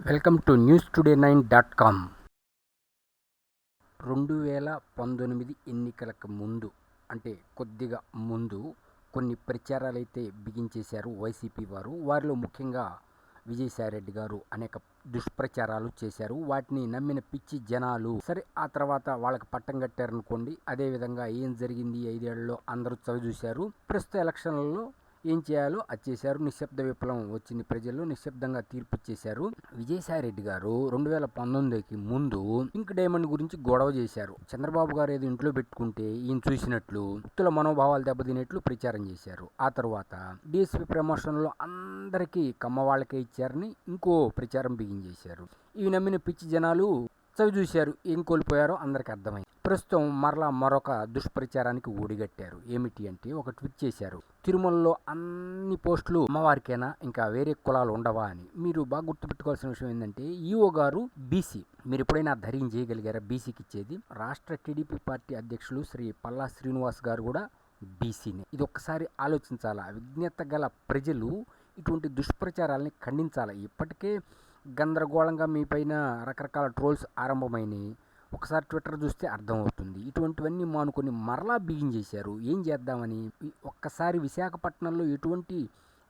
Welcome to news9.com. 2019 ఎన్నికలకు ముందు అంటే కొద్దిగా ముందు కొన్ని ప్రచారాలైతే బిగించేశారు వైసీపీ వారు. వారిలో ముఖ్యంగా విజయసాయిరెడ్డి గారు అనేక దుష్ప్రచారాలు చేశారు. వాటిని నమ్మిన పిచ్చి జనాలు సరే ఆ తర్వాత వాళ్ళకి పట్టం కట్టారనుకోండి. అదేవిధంగా ఏం జరిగింది 5 ఏళ్లలో అందరూ చవిచూశారు. ప్రస్తుత ఎలక్షన్లలో ఏం చేయాలో అది చేశారు. నిశ్శబ్ద విప్లవం వచ్చింది, ప్రజల్లో నిశ్శబ్దంగా తీర్పు ఇచ్చేశారు. విజయసాయిరెడ్డి గారు 2019కి ముందు పింక్ డైమండ్ గురించి గొడవ చేశారు. చంద్రబాబు గారు ఏదో ఇంట్లో పెట్టుకుంటే ఈయన చూసినట్లు వ్యక్తుల మనోభావాలు దెబ్బతినేట్లు ప్రచారం చేశారు. ఆ తర్వాత డిఎస్పీ ప్రమోషన్లో అందరికీ కమ్మ వాళ్ళకే ఇచ్చారని ఇంకో ప్రచారం బిగించేశారు. ఇవి నమ్మిన పిచ్చి జనాలు చవి చూశారు. ఏం కోల్పోయారో అందరికి అర్థమైంది. ప్రస్తుతం మరొక దుష్ప్రచారానికి ఓడిగట్టారు. ఏమిటి అంటే ఒక ట్వీట్ చేశారు. తిరుమలలో అన్ని పోస్టులు అమ్మవారికైనా ఇంకా వేరే కులాలు ఉండవా అని. మీరు బాగా గుర్తుపెట్టుకోవాల్సిన విషయం ఏంటంటే ఈఓ గారు బీసీ. మీరు ఎప్పుడైనా ధైర్యం చేయగలిగారా బీసీకి ఇచ్చేది? రాష్ట్ర టీడీపీ పార్టీ అధ్యక్షులు శ్రీ పల్లా శ్రీనివాస్ గారు కూడా బీసీనే. ఇది ఒక్కసారి ఆలోచించాలా. విజ్ఞత గల ప్రజలు ఇటువంటి దుష్ప్రచారాలని ఖండించాలి. ఇప్పటికే గందరగోళంగా మీ పైన రకరకాల ట్రోల్స్ ఆరంభమైనాయి. ఒకసారి ట్విట్టర్ చూస్తే అర్థమవుతుంది. ఇటువంటివన్నీ మానుకొని మరలా బిగించేశారు. ఏం చేద్దామని? ఒక్కసారి విశాఖపట్నంలో ఎటువంటి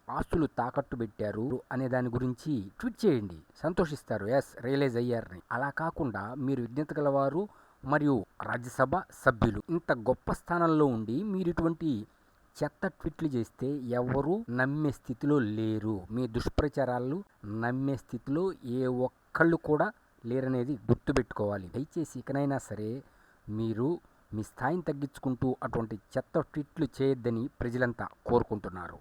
ఆస్తులు తాకట్టు పెట్టారు అనే దాని గురించి ట్వీట్ చేయండి, సంతోషిస్తారు. ఎస్, రియలైజ్ అయ్యారని. అలా కాకుండా మీరు విజ్ఞత గలవారు మరియు రాజ్యసభ సభ్యులు ఇంత గొప్ప స్థానంలో ఉండి మీరు ఇటువంటి చెత్త ట్వీట్లు చేస్తే ఎవరు నమ్మే స్థితిలో లేరు. మీ దుష్ప్రచారాలు నమ్మే స్థితిలో ఏ ఒక్కళ్ళు కూడా లేరనేది గుర్తుపెట్టుకోవాలి. దయచేసి ఇకనైనా సరే మీరు మీ స్థాయిని తగ్గించుకుంటూ అటువంటి చెత్త ట్వీట్లు చేయొద్దని ప్రజలంతా కోరుకుంటున్నారు.